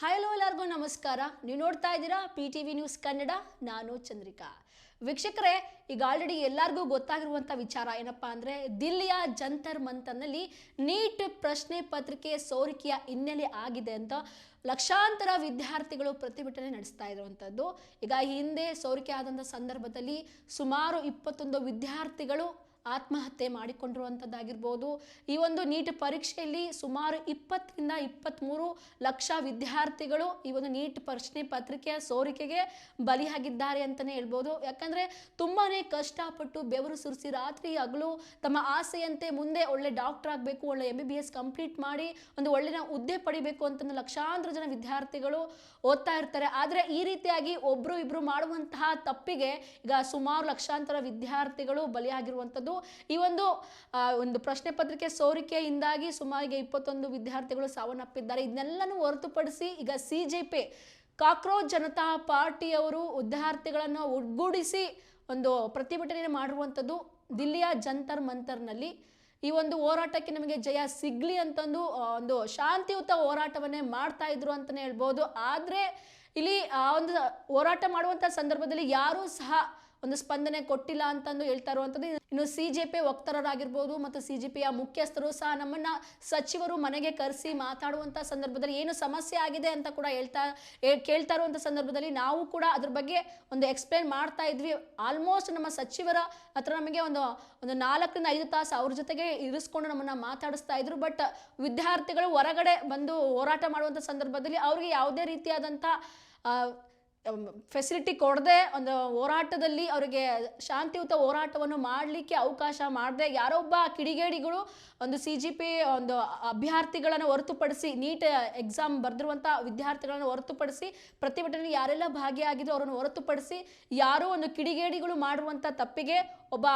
Hello ಎಲ್ಲರಿಗೂ ನಮಸ್ಕಾರ. ನೀವು ನೋಡ್ತಾ ಇದ್ದೀರಾ PTV ನ್ಯೂಸ್ ಕನ್ನಡ. ನಾನು ಚಂದ್ರಿಕಾ. ವೀಕ್ಷಕರೇ, ಈಗ ಆಲ್ರೆಡಿ ಎಲ್ಲರಿಗೂ ಗೊತ್ತಾಗಿರುವಂಥ ವಿಚಾರ ಏನಪ್ಪಾ ಅಂದರೆ, ದಿಲ್ಲಿಯ ಜಂತರ್ ಮಂತರ್ನಲ್ಲಿ ನೀಟ್ ಪ್ರಶ್ನೆ ಪತ್ರಿಕೆ ಸೋರಿಕೆಯ ಹಿನ್ನೆಲೆ ಆಗಿದೆ ಅಂತ ಲಕ್ಷಾಂತರ ವಿದ್ಯಾರ್ಥಿಗಳು ಪ್ರತಿಭಟನೆ ನಡೆಸ್ತಾ ಇರುವಂಥದ್ದು. ಈಗ ಹಿಂದೆ ಸೋರಿಕೆ ಆದಂಥ ಸಂದರ್ಭದಲ್ಲಿ ಸುಮಾರು 21 ವಿದ್ಯಾರ್ಥಿಗಳು ಆತ್ಮಹತ್ಯೆ ಮಾಡಿಕೊಂಡಿರುವಂಥದ್ದಾಗಿರ್ಬೋದು. ಈ ಒಂದು ನೀಟ್ ಪರೀಕ್ಷೆಯಲ್ಲಿ ಸುಮಾರು 20 ರಿಂದ 23 ಲಕ್ಷ ವಿದ್ಯಾರ್ಥಿಗಳು ಈ ಒಂದು ನೀಟ್ ಪ್ರಶ್ನೆ ಪತ್ರಿಕೆಯ ಸೋರಿಕೆಗೆ ಬಲಿಯಾಗಿದ್ದಾರೆ ಅಂತಲೇ ಹೇಳ್ಬೋದು. ಯಾಕಂದರೆ ತುಂಬಾ ಕಷ್ಟಪಟ್ಟು ಬೆವರು ಸುರಿಸಿ ರಾತ್ರಿ ಹಗಲು ತಮ್ಮ ಆಸೆಯಂತೆ ಮುಂದೆ ಒಳ್ಳೆ ಡಾಕ್ಟರ್ ಆಗಬೇಕು, ಒಳ್ಳೆ MBBS ಕಂಪ್ಲೀಟ್ ಮಾಡಿ ಒಂದು ಒಳ್ಳೆಯ ಹುದ್ದೆ ಪಡಿಬೇಕು ಅಂತಂದು ಲಕ್ಷಾಂತರ ಜನ ವಿದ್ಯಾರ್ಥಿಗಳು ಓದ್ತಾ ಇರ್ತಾರೆ. ಆದರೆ ಈ ರೀತಿಯಾಗಿ ಒಬ್ಬರು ಇಬ್ಬರು ಮಾಡುವಂತಹ ತಪ್ಪಿಗೆ ಈಗ ಸುಮಾರು ಲಕ್ಷಾಂತರ ವಿದ್ಯಾರ್ಥಿಗಳು ಬಲಿಯಾಗಿರುವಂಥದ್ದು. ಈ ಒಂದು ಪ್ರಶ್ನೆ ಪತ್ರಿಕೆ ಸೋರಿಕೆಯಿಂದಾಗಿ ಸುಮಾರಿಗೆ 21 ವಿದ್ಯಾರ್ಥಿಗಳು ಸಾವನ್ನಪ್ಪಿದ್ದಾರೆ. ಇದನ್ನೆಲ್ಲನೂ ಹೊರತುಪಡಿಸಿ ಈಗ CJP ಕಾಕ್ರೋಚ್ ಜನತಾ ಪಾರ್ಟಿಯವರು ವಿದ್ಯಾರ್ಥಿಗಳನ್ನು ಒಗ್ಗೂಡಿಸಿ ಒಂದು ಪ್ರತಿಭಟನೆ ಮಾಡಿರುವಂಥದ್ದು. ದಿಲ್ಲಿಯ ಜಂತರ್ ಮಂತರ್ನಲ್ಲಿ ಈ ಒಂದು ಹೋರಾಟಕ್ಕೆ ನಮಗೆ ಜಯ ಸಿಗ್ಲಿ ಅಂತಂದು ಒಂದು ಶಾಂತಿಯುತ ಹೋರಾಟವನ್ನೇ ಮಾಡ್ತಾ ಇದ್ರು ಅಂತಲೇ ಹೇಳ್ಬೋದು. ಆದರೆ ಇಲ್ಲಿ ಆ ಒಂದು ಹೋರಾಟ ಮಾಡುವಂಥ ಸಂದರ್ಭದಲ್ಲಿ ಯಾರೂ ಸಹ ಒಂದು ಸ್ಪಂದನೆ ಕೊಟ್ಟಿಲ್ಲ ಅಂತಂದು ಹೇಳ್ತಾ ಇರುವಂಥದ್ದು. ಇನ್ನು CJP ವಕ್ತಾರರಾಗಿರ್ಬೋದು ಮತ್ತು CJPಯ ಮುಖ್ಯಸ್ಥರು ಸಹ ನಮ್ಮನ್ನ ಸಚಿವರು ಮನೆಗೆ ಕರೆಸಿ ಮಾತಾಡುವಂಥ ಸಂದರ್ಭದಲ್ಲಿ ಏನು ಸಮಸ್ಯೆ ಆಗಿದೆ ಅಂತ ಕೂಡ ಕೇಳ್ತಾ ಇರುವಂಥ ಸಂದರ್ಭದಲ್ಲಿ ನಾವು ಕೂಡ ಅದ್ರ ಬಗ್ಗೆ ಒಂದು ಎಕ್ಸ್ಪ್ಲೇನ್ ಮಾಡ್ತಾ ಇದ್ವಿ. ಆಲ್ಮೋಸ್ಟ್ ನಮ್ಮ ಸಚಿವರ ಹತ್ರ ನಮಗೆ ಒಂದು 4 ರಿಂದ 5 ತಾಸು ಅವ್ರ ಜೊತೆಗೆ ಇರಿಸ್ಕೊಂಡು ನಮ್ಮನ್ನ ಮಾತಾಡಿಸ್ತಾ ಇದ್ರು. ಬಟ್ ವಿದ್ಯಾರ್ಥಿಗಳು ಹೊರಗಡೆ ಬಂದು ಹೋರಾಟ ಮಾಡುವಂಥ ಸಂದರ್ಭದಲ್ಲಿ ಅವ್ರಿಗೆ ಯಾವುದೇ ರೀತಿಯಾದಂಥ ಫೆಸಿಲಿಟಿ ಕೊಡದೆ ಒಂದು ಹೋರಾಟದಲ್ಲಿ ಅವರಿಗೆ ಶಾಂತಿಯುತ ಹೋರಾಟವನ್ನು ಮಾಡಲಿಕ್ಕೆ ಅವಕಾಶ ಮಾಡದೆ ಯಾರೊಬ್ಬ ಕಿಡಿಗೇಡಿಗಳು ಒಂದು CJP ಒಂದು ಅಭ್ಯರ್ಥಿಗಳನ್ನು ಹೊರತುಪಡಿಸಿ ನೀಟ್ ಎಕ್ಸಾಮ್ ಬರೆದಿರುವಂಥ ವಿದ್ಯಾರ್ಥಿಗಳನ್ನು ಹೊರತುಪಡಿಸಿ ಪ್ರತಿಭಟನೆ ಯಾರೆಲ್ಲ ಭಾಗಿಯಾಗಿದ್ದು ಅವರನ್ನು ಹೊರತುಪಡಿಸಿ ಯಾರೋ ಒಂದು ಕಿಡಿಗೇಡಿಗಳು ಮಾಡುವಂಥ ತಪ್ಪಿಗೆ ಒಬ್ಬ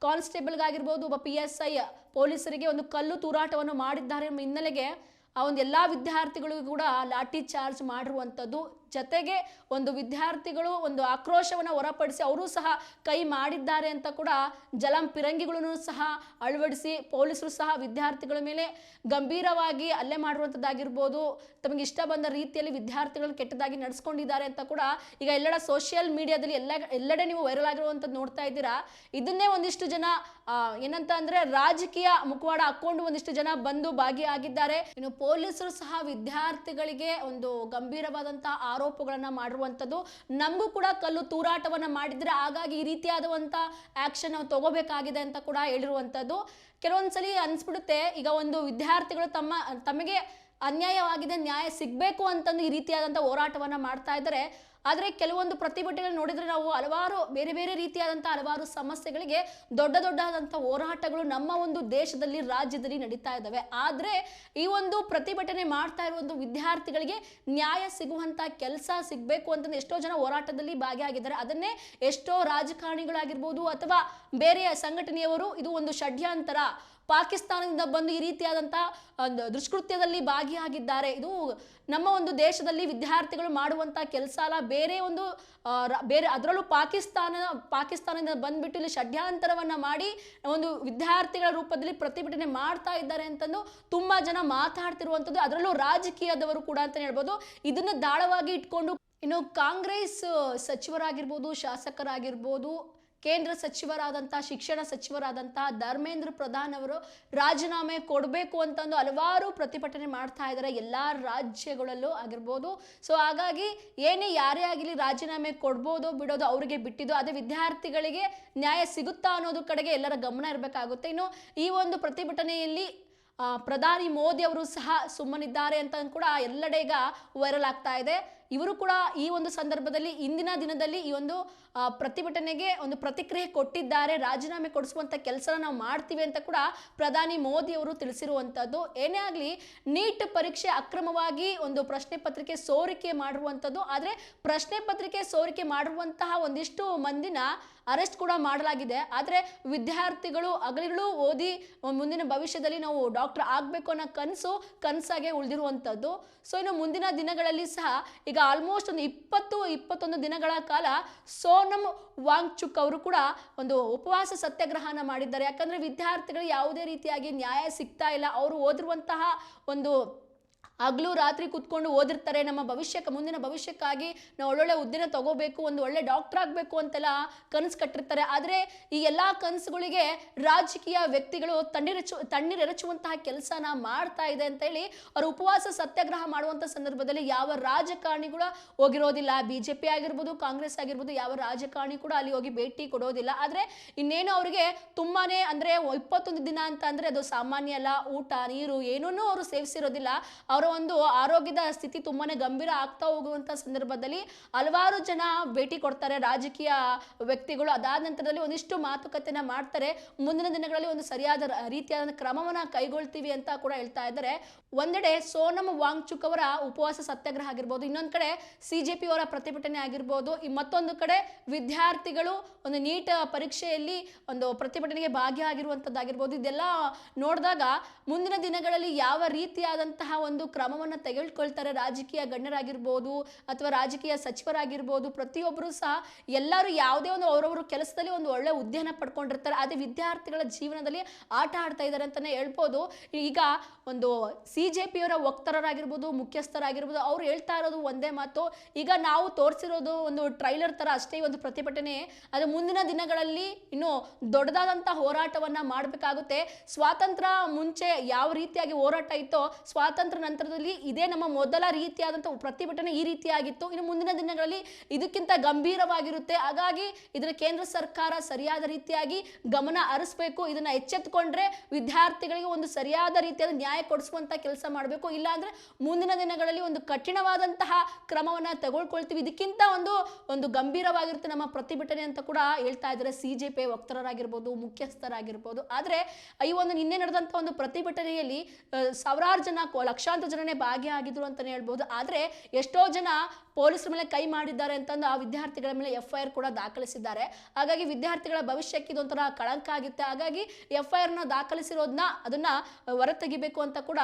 ಕಾನ್ಸ್ಟೇಬಲ್ಗಾಗಿರ್ಬೋದು, ಒಬ್ಬ PSI ಪೊಲೀಸರಿಗೆ ಒಂದು ಕಲ್ಲು ತೂರಾಟವನ್ನು ಮಾಡಿದ್ದಾರೆ ಎಂಬ ಹಿನ್ನೆಲೆಗೆ ಆ ಒಂದು ಎಲ್ಲ ವಿದ್ಯಾರ್ಥಿಗಳಿಗೂ ಕೂಡ ಲಾಠಿ ಚಾರ್ಜ್ ಮಾಡಿರುವಂಥದ್ದು. ಜೊತೆಗೆ ಒಂದು ವಿದ್ಯಾರ್ಥಿಗಳು ಒಂದು ಆಕ್ರೋಶವನ್ನು ಹೊರಪಡಿಸಿ ಅವರು ಸಹ ಕೈ ಮಾಡಿದ್ದಾರೆ ಅಂತ ಕೂಡ ಜಲಂ ಪಿರಂಗಿಗಳನ್ನು ಸಹ ಅಳವಡಿಸಿ ಪೊಲೀಸರು ಸಹ ವಿದ್ಯಾರ್ಥಿಗಳ ಮೇಲೆ ಗಂಭೀರವಾಗಿ ಹಲ್ಲೆ ಮಾಡಿರುವಂಥದ್ದಾಗಿರ್ಬೋದು. ತಮಗೆ ಇಷ್ಟ ಬಂದ ರೀತಿಯಲ್ಲಿ ವಿದ್ಯಾರ್ಥಿಗಳನ್ನು ಕೆಟ್ಟದಾಗಿ ನಡೆಸ್ಕೊಂಡಿದ್ದಾರೆ ಅಂತ ಕೂಡ ಈಗ ಎಲ್ಲೆಡೆ ಸೋಷಿಯಲ್ ಮೀಡಿಯಾದಲ್ಲಿ ಎಲ್ಲೆಡೆ ನೀವು ವೈರಲ್ ಆಗಿರುವಂಥದ್ದು ನೋಡ್ತಾ ಇದ್ದೀರಾ. ಇದನ್ನೇ ಒಂದಿಷ್ಟು ಜನ ಏನಂತ ಅಂದರೆ ರಾಜಕೀಯ ಮುಖವಾಡ ಹಾಕ್ಕೊಂಡು ಒಂದಿಷ್ಟು ಜನ ಬಂದು ಭಾಗಿಯಾಗಿದ್ದಾರೆ. ಇನ್ನು ಪೊಲೀಸರು ಸಹ ವಿದ್ಯಾರ್ಥಿಗಳಿಗೆ ಒಂದು ಗಂಭೀರವಾದಂತಹ ಆರೋಪಗಳನ್ನ ಮಾಡಿರುವಂಥದ್ದು. ನಮಗೂ ಕೂಡ ಕಲ್ಲು ತೂರಾಟವನ್ನ ಮಾಡಿದ್ರೆ ಹಾಗಾಗಿ ಈ ರೀತಿಯಾದಂಥ ಆಕ್ಷನ್ ನಾವು ತಗೋಬೇಕಾಗಿದೆ ಅಂತ ಕೂಡ ಹೇಳಿರುವಂಥದ್ದು. ಕೆಲವೊಂದ್ಸಲಿ ಅನ್ಸ್ಬಿಡುತ್ತೆ, ಈಗ ಒಂದು ವಿದ್ಯಾರ್ಥಿಗಳು ತಮಗೆ ಅನ್ಯಾಯವಾಗಿದೆ, ನ್ಯಾಯ ಸಿಗಬೇಕು ಅಂತಂದು ಈ ರೀತಿಯಾದಂಥ ಹೋರಾಟವನ್ನ ಮಾಡ್ತಾ ಇದ್ದಾರೆ. ಆದರೆ ಕೆಲವೊಂದು ಪ್ರತಿಭಟನೆ ನೋಡಿದರೆ ನಾವು ಹಲವಾರು ಬೇರೆ ಬೇರೆ ರೀತಿಯಾದಂಥ ಹಲವಾರು ಸಮಸ್ಯೆಗಳಿಗೆ ದೊಡ್ಡದಾದಂಥ ಹೋರಾಟಗಳು ನಮ್ಮ ಒಂದು ದೇಶದಲ್ಲಿ ರಾಜ್ಯದಲ್ಲಿ ನಡೀತಾ ಇದ್ದಾವೆ. ಆದರೆ ಈ ಒಂದು ಪ್ರತಿಭಟನೆ ಮಾಡ್ತಾ ಇರುವ ಒಂದು ವಿದ್ಯಾರ್ಥಿಗಳಿಗೆ ನ್ಯಾಯ ಸಿಗುವಂಥ ಕೆಲಸ ಸಿಗಬೇಕು ಅಂತಂದು ಎಷ್ಟೋ ಜನ ಹೋರಾಟದಲ್ಲಿ ಭಾಗಿಯಾಗಿದ್ದಾರೆ. ಅದನ್ನೇ ಎಷ್ಟೋ ರಾಜಕಾರಣಿಗಳಾಗಿರ್ಬೋದು ಅಥವಾ ಬೇರೆ ಸಂಘಟನೆಯವರು ಇದು ಒಂದು ಷಡ್ಯಂತರ, ಪಾಕಿಸ್ತಾನದಿಂದ ಬಂದು ಈ ರೀತಿಯಾದಂಥ ದುಷ್ಕೃತ್ಯದಲ್ಲಿ ಭಾಗಿಯಾಗಿದ್ದಾರೆ, ಇದು ನಮ್ಮ ಒಂದು ದೇಶದಲ್ಲಿ ವಿದ್ಯಾರ್ಥಿಗಳು ಮಾಡುವಂಥ ಕೆಲಸ ಅಲ್ಲ, ಬೇರೆ ಅದರಲ್ಲೂ ಪಾಕಿಸ್ತಾನದಿಂದ ಬಂದ್ಬಿಟ್ಟು ಇಲ್ಲಿ ಷಡ್ಯಂತರವನ್ನ ಮಾಡಿ ಒಂದು ವಿದ್ಯಾರ್ಥಿಗಳ ರೂಪದಲ್ಲಿ ಪ್ರತಿಭಟನೆ ಮಾಡ್ತಾ ಇದ್ದಾರೆ ಅಂತಂದು ತುಂಬಾ ಜನ ಮಾತಾಡ್ತಿರುವಂಥದ್ದು, ಅದರಲ್ಲೂ ರಾಜಕೀಯದವರು ಕೂಡ ಅಂತ ಹೇಳ್ಬೋದು. ಇದನ್ನ ದಾಳವಾಗಿ ಇಟ್ಕೊಂಡು ಇನ್ನು ಕಾಂಗ್ರೆಸ್ ಸಚಿವರಾಗಿರ್ಬೋದು, ಶಾಸಕರಾಗಿರ್ಬೋದು, ಕೇಂದ್ರ ಸಚಿವರಾದಂಥ ಶಿಕ್ಷಣ ಸಚಿವರಾದಂಥ ಧರ್ಮೇಂದ್ರ ಪ್ರಧಾನ್ ಅವರು ರಾಜೀನಾಮೆ ಕೊಡಬೇಕು ಅಂತಂದು ಹಲವಾರು ಪ್ರತಿಭಟನೆ ಮಾಡ್ತಾ ಇದ್ದಾರೆ ಎಲ್ಲ ರಾಜ್ಯಗಳಲ್ಲೂ ಆಗಿರ್ಬೋದು. ಸೊ ಹಾಗಾಗಿ ಯಾರೇ ಆಗಲಿ ರಾಜೀನಾಮೆ ಕೊಡ್ಬೋದು ಬಿಡೋದು ಅವರಿಗೆ ಬಿಟ್ಟಿದ್ದು. ಅದೇ ವಿದ್ಯಾರ್ಥಿಗಳಿಗೆ ನ್ಯಾಯ ಸಿಗುತ್ತಾ ಅನ್ನೋದ್ರ ಕಡೆಗೆ ಎಲ್ಲರ ಗಮನ ಇರಬೇಕಾಗುತ್ತೆ. ಇನ್ನು ಈ ಒಂದು ಪ್ರತಿಭಟನೆಯಲ್ಲಿ ಪ್ರಧಾನಿ ಮೋದಿ ಅವರು ಸಹ ಸುಮ್ಮನಿದ್ದಾರೆ ಅಂತ ಕೂಡ ಎಲ್ಲೆಡೆ ಈಗ ವೈರಲ್ ಆಗ್ತಾ ಇದೆ. ಇವರು ಕೂಡ ಈ ಒಂದು ಸಂದರ್ಭದಲ್ಲಿ ಇಂದಿನ ದಿನದಲ್ಲಿ ಈ ಒಂದು ಪ್ರತಿಭಟನೆಗೆ ಒಂದು ಪ್ರತಿಕ್ರಿಯೆ ಕೊಟ್ಟಿದ್ದಾರೆ. ರಾಜೀನಾಮೆ ಕೊಡಿಸುವಂಥ ಕೆಲಸ ನಾವು ಮಾಡ್ತೀವಿ ಅಂತ ಕೂಡ ಪ್ರಧಾನಿ ಮೋದಿ ಅವರು ತಿಳಿಸಿರುವಂಥದ್ದು. ಏನೇ ಆಗಲಿ ನೀಟ್ ಪರೀಕ್ಷೆ ಅಕ್ರಮವಾಗಿ ಒಂದು ಪ್ರಶ್ನೆ ಪತ್ರಿಕೆ ಸೋರಿಕೆ ಮಾಡಿರುವಂಥದ್ದು. ಆದರೆ ಪ್ರಶ್ನೆ ಪತ್ರಿಕೆ ಸೋರಿಕೆ ಮಾಡಿರುವಂತಹ ಒಂದಿಷ್ಟು ಮಂದಿನ ಅರೆಸ್ಟ್ ಕೂಡ ಮಾಡಲಾಗಿದೆ. ಆದರೆ ವಿದ್ಯಾರ್ಥಿಗಳು ಹಗಲಿರುಳು ಓದಿ ಮುಂದಿನ ಭವಿಷ್ಯದಲ್ಲಿ ನಾವು ಡಾಕ್ಟರ್ ಆಗಬೇಕು ಅನ್ನೋ ಕನಸಾಗೆ ಉಳಿದಿರುವಂಥದ್ದು. ಸೊ ಇನ್ನು ಮುಂದಿನ ದಿನಗಳಲ್ಲಿ ಸಹ ಈಗ ಆಲ್ಮೋಸ್ಟ್ ಒಂದು 21 ದಿನಗಳ ಕಾಲ ಸೋನಂ ವಾಂಗ್ಚುಕ್ ಅವರು ಕೂಡ ಒಂದು ಉಪವಾಸ ಸತ್ಯಾಗ್ರಹನ ಮಾಡಿದ್ದಾರೆ. ಯಾಕಂದ್ರೆ ವಿದ್ಯಾರ್ಥಿಗಳು ಯಾವುದೇ ರೀತಿಯಾಗಿ ನ್ಯಾಯ ಸಿಗ್ತಾ ಇಲ್ಲ, ಅವರು ಓದಿರುವಂತಹ ಒಂದು ಹಗಲು ರಾತ್ರಿ ಕೂತ್ಕೊಂಡು ಓದಿರ್ತಾರೆ. ನಮ್ಮ ಭವಿಷ್ಯಕ್ಕೆ, ಮುಂದಿನ ಭವಿಷ್ಯಕ್ಕಾಗಿ ನಾವು ಒಳ್ಳೊಳ್ಳೆ ಹುದ್ದೆನ ತಗೋಬೇಕು, ಒಂದು ಒಳ್ಳೆ ಡಾಕ್ಟರ್ ಆಗಬೇಕು ಅಂತೆಲ್ಲ ಕನಸು ಕಟ್ಟಿರ್ತಾರೆ. ಆದರೆ ಈ ಎಲ್ಲ ಕನಸುಗಳಿಗೆ ರಾಜಕೀಯ ವ್ಯಕ್ತಿಗಳು ತಣ್ಣೀರೆರಚುವಂತಹ ಕೆಲಸನ ಮಾಡ್ತಾ ಇದೆ ಅಂತ ಹೇಳಿ ಅವರು ಉಪವಾಸ ಸತ್ಯಾಗ್ರಹ ಮಾಡುವಂಥ ಸಂದರ್ಭದಲ್ಲಿ ಯಾವ ರಾಜಕಾರಣಿ ಕೂಡ ಹೋಗಿರೋದಿಲ್ಲ. ಬಿಜೆಪಿ ಆಗಿರ್ಬೋದು, ಕಾಂಗ್ರೆಸ್ ಆಗಿರ್ಬೋದು, ಯಾವ ರಾಜಕಾರಣಿ ಕೂಡ ಅಲ್ಲಿ ಹೋಗಿ ಭೇಟಿ ಕೊಡೋದಿಲ್ಲ. ಆದರೆ ಇನ್ನೇನು ಅವರಿಗೆ ತುಂಬಾನೇ ಅಂದರೆ 21 ದಿನ ಅಂತ ಅಂದರೆ ಅದು ಸಾಮಾನ್ಯ ಅಲ್ಲ. ಊಟ ನೀರು ಏನನ್ನೂ ಅವರು ಸೇವಿಸಿರೋದಿಲ್ಲ. ಅವರ ಒಂದು ಆರೋಗ್ಯದ ಸ್ಥಿತಿ ತುಂಬಾನೇ ಗಂಭೀರ ಆಗ್ತಾ ಹೋಗುವಂಥ ಸಂದರ್ಭದಲ್ಲಿ ಹಲವಾರು ಜನ ಭೇಟಿ ಕೊಡ್ತಾರೆ ರಾಜಕೀಯ ವ್ಯಕ್ತಿಗಳು. ಅದಾದ ನಂತರದಲ್ಲಿ ಒಂದಿಷ್ಟು ಮಾತುಕತೆನ ಮಾಡ್ತಾರೆ. ಮುಂದಿನ ದಿನಗಳಲ್ಲಿ ಒಂದು ಸರಿಯಾದ ರೀತಿಯಾದ ಕ್ರಮವನ್ನ ಕೈಗೊಳ್ತೀವಿ ಅಂತ ಕೂಡ ಹೇಳ್ತಾ ಇದ್ದಾರೆ. ಒಂದೆಡೆ ಸೋನಮ್ ವಾಂಗ್ಚುಕ್ ಅವರ ಉಪವಾಸ ಸತ್ಯಾಗ್ರಹ ಆಗಿರ್ಬೋದು, ಇನ್ನೊಂದು ಕಡೆ ಸಿಜೆಪಿ ಅವರ ಪ್ರತಿಭಟನೆ ಆಗಿರ್ಬೋದು, ಮತ್ತೊಂದು ಕಡೆ ವಿದ್ಯಾರ್ಥಿಗಳು ಒಂದು ನೀಟ್ ಪರೀಕ್ಷೆಯಲ್ಲಿ ಒಂದು ಪ್ರತಿಭಟನೆಗೆ ಭಾಗಿಯಾಗಿರುವಂಥದ್ದಾಗಿರ್ಬೋದು. ಇದೆಲ್ಲ ನೋಡಿದಾಗ ಮುಂದಿನ ದಿನಗಳಲ್ಲಿ ಯಾವ ರೀತಿಯಾದಂತಹ ಒಂದು ಕ್ರಮವನ್ನು ತೆಗೆದುಕೊಳ್ತಾರೆ ರಾಜಕೀಯ ಗಣ್ಯರಾಗಿರ್ಬೋದು ಅಥವಾ ರಾಜಕೀಯ ಸಚಿವರಾಗಿರ್ಬೋದು, ಪ್ರತಿಯೊಬ್ಬರು ಸಹ ಎಲ್ಲರೂ ಯಾವುದೇ ಒಂದು ಅವರವರು ಕೆಲಸದಲ್ಲಿ ಒಂದು ಒಳ್ಳೆ ಹುದ್ದೆಯನ್ನು ಪಡ್ಕೊಂಡಿರ್ತಾರೆ. ಅದೇ ವಿದ್ಯಾರ್ಥಿಗಳ ಜೀವನದಲ್ಲಿ ಆಟ ಆಡ್ತಾ ಇದ್ದಾರೆ ಅಂತಲೇ ಹೇಳ್ಬೋದು. ಈಗ ಒಂದು ಸಿಜೆಪಿಯವರ ವಕ್ತಾರರಾಗಿರ್ಬೋದು, ಮುಖ್ಯಸ್ಥರಾಗಿರ್ಬೋದು, ಅವ್ರು ಹೇಳ್ತಾ ಇರೋದು ಒಂದೇ ಮಾತು. ಈಗ ನಾವು ತೋರಿಸಿರೋದು ಒಂದು ಟ್ರೈಲರ್ ಥರ ಅಷ್ಟೇ ಒಂದು ಪ್ರತಿಭಟನೆ. ಅದು ಮುಂದಿನ ದಿನಗಳಲ್ಲಿ ಇನ್ನು ದೊಡ್ಡದಾದಂಥ ಹೋರಾಟವನ್ನು ಮಾಡಬೇಕಾಗುತ್ತೆ. ಸ್ವಾತಂತ್ರ್ಯ ಮುಂಚೆ ಯಾವ ರೀತಿಯಾಗಿ ಹೋರಾಟ ಇತ್ತೋ, ಸ್ವಾತಂತ್ರ್ಯ ನಂತರದಲ್ಲಿ ಇದೇ ನಮ್ಮ ಮೊದಲ ರೀತಿಯಾದಂಥ ಪ್ರತಿಭಟನೆ ಈ ರೀತಿಯಾಗಿತ್ತು. ಇನ್ನು ಮುಂದಿನ ದಿನಗಳಲ್ಲಿ ಇದಕ್ಕಿಂತ ಗಂಭೀರವಾಗಿರುತ್ತೆ. ಹಾಗಾಗಿ ಇದರ ಕೇಂದ್ರ ಸರ್ಕಾರ ಸರಿಯಾದ ರೀತಿಯಾಗಿ ಗಮನ ಹರಿಸಬೇಕು. ಇದನ್ನ ಎಚ್ಚೆತ್ತುಕೊಂಡ್ರೆ ವಿದ್ಯಾರ್ಥಿಗಳಿಗೆ ಒಂದು ಸರಿಯಾದ ರೀತಿಯಾದ ನ್ಯಾಯ ಕೊಡಿಸುವಂತ ಕೆಲಸ ಮಾಡಬೇಕು. ಇಲ್ಲ ಅಂದ್ರೆ ಮುಂದಿನ ದಿನಗಳಲ್ಲಿ ಒಂದು ಕಠಿಣವಾದಂತಹ ಕ್ರಮವನ್ನ ತಗೊಳ್ಕೊಳ್ತೀವಿ. ಇದಕ್ಕಿಂತ ಒಂದು ಗಂಭೀರವಾಗಿರುತ್ತೆ ನಮ್ಮ ಪ್ರತಿಭಟನೆ ಅಂತ ಕೂಡ ಹೇಳ್ತಾ ಇದ್ದಾರೆ ಸಿಜೆಪಿ ವಕ್ತಾರರಾಗಿರ್ಬೋದು, ಮುಖ್ಯಸ್ಥರಾಗಿರ್ಬೋದು. ಆದ್ರೆ ಈ ಒಂದು ನಿನ್ನೆ ನಡೆದಂತ ಒಂದು ಪ್ರತಿಭಟನೆಯಲ್ಲಿ ಸಾವಿರಾರು ಜನ, ಲಕ್ಷಾಂತರ ಜನನೇ ಭಾಗಿಯಾಗಿದ್ರು ಅಂತಾನೆ ಹೇಳ್ಬೋದು. ಆದ್ರೆ ಎಷ್ಟೋ ಜನ ಪೊಲೀಸರ ಮೇಲೆ ಕೈ ಮಾಡಿದ್ದಾರೆ ಅಂತಂದು ಆ ವಿದ್ಯಾರ್ಥಿಗಳ ಮೇಲೆ FIR ಕೂಡ ದಾಖಲಿಸಿದ್ದಾರೆ. ಹಾಗಾಗಿ ವಿದ್ಯಾರ್ಥಿಗಳ ಭವಿಷ್ಯಕ್ಕೆ ಇದೊಂಥರ ಕಳಂಕ ಆಗುತ್ತೆ. ಹಾಗಾಗಿ FIR ನ ದಾಖಲಿಸಿರೋದನ್ನ ಅದನ್ನ ಹೊರತೆಗಿಬೇಕು ಅಂತ ಕೂಡ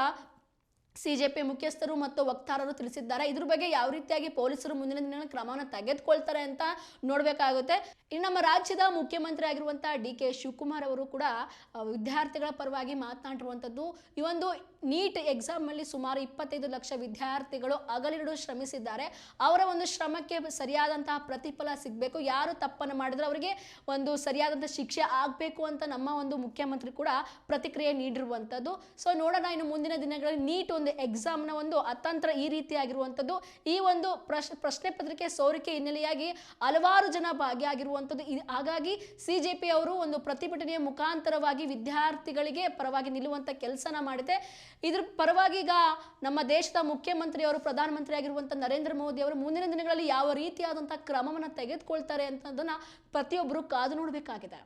ಸಿಜೆಪಿ ಮುಖ್ಯಸ್ಥರು ಮತ್ತು ವಕ್ತಾರರು ತಿಳಿಸಿದ್ದಾರೆ. ಇದ್ರ ಬಗ್ಗೆ ಯಾವ ರೀತಿಯಾಗಿ ಪೊಲೀಸರು ಮುಂದಿನ ದಿನ ಕ್ರಮವನ್ನು ತೆಗೆದುಕೊಳ್ತಾರೆ ಅಂತ ನೋಡಬೇಕಾಗುತ್ತೆ. ಇನ್ನು ನಮ್ಮ ರಾಜ್ಯದ ಮುಖ್ಯಮಂತ್ರಿ ಆಗಿರುವಂತಹ DK ಶಿವಕುಮಾರ್ ಅವರು ಕೂಡ ವಿದ್ಯಾರ್ಥಿಗಳ ಪರವಾಗಿ ಮಾತನಾಡಿರುವಂಥದ್ದು. ಈ ಒಂದು ನೀಟ್ ಎಕ್ಸಾಮ್ ಅಲ್ಲಿ ಸುಮಾರು 25 ಲಕ್ಷ ವಿದ್ಯಾರ್ಥಿಗಳು ಹಗಲಿರುಳು ಶ್ರಮಿಸಿದ್ದಾರೆ. ಅವರ ಒಂದು ಶ್ರಮಕ್ಕೆ ಸರಿಯಾದಂತಹ ಪ್ರತಿಫಲ ಸಿಗಬೇಕು. ಯಾರು ತಪ್ಪನ್ನು ಮಾಡಿದ್ರೆ ಅವರಿಗೆ ಒಂದು ಸರಿಯಾದಂಥ ಶಿಕ್ಷೆ ಆಗಬೇಕು ಅಂತ ನಮ್ಮ ಒಂದು ಮುಖ್ಯಮಂತ್ರಿ ಕೂಡ ಪ್ರತಿಕ್ರಿಯೆ ನೀಡಿರುವಂಥದ್ದು. ಸೊ ನೋಡೋಣ ಇನ್ನು ಮುಂದಿನ ದಿನಗಳಲ್ಲಿ ನೀಟ್ ಒಂದು ಎಕ್ಸಾಮ್ನ ಒಂದು ಅತಂತ್ರ ಈ ರೀತಿಯಾಗಿರುವಂಥದ್ದು. ಈ ಒಂದು ಪ್ರಶ್ನೆ ಪತ್ರಿಕೆ ಸೋರಿಕೆ ಹಿನ್ನೆಲೆಯಾಗಿ ಹಲವಾರು ಜನ ಭಾಗಿಯಾಗಿರುವಂಥದ್ದು. ಹಾಗಾಗಿ ಸಿಜೆಪಿ ಅವರು ಒಂದು ಪ್ರತಿಭಟನೆಯ ಮುಖಾಂತರವಾಗಿ ವಿದ್ಯಾರ್ಥಿಗಳಿಗೆ ಪರವಾಗಿ ನಿಲ್ಲುವಂಥ ಕೆಲಸನ ಮಾಡಿದೆ. ಇದ್ರ ಪರವಾಗಿ ಈಗ ನಮ್ಮ ದೇಶದ ಮುಖ್ಯಮಂತ್ರಿಯವರು, ಪ್ರಧಾನಮಂತ್ರಿ ಆಗಿರುವಂಥ ನರೇಂದ್ರ ಮೋದಿ ಅವರು ಮುಂದಿನ ದಿನಗಳಲ್ಲಿ ಯಾವ ರೀತಿಯಾದಂಥ ಕ್ರಮವನ್ನು ತೆಗೆದುಕೊಳ್ತಾರೆ ಅಂತದನ್ನ ಪ್ರತಿಯೊಬ್ಬರು ಕಾದು ನೋಡಬೇಕಾಗಿದೆ.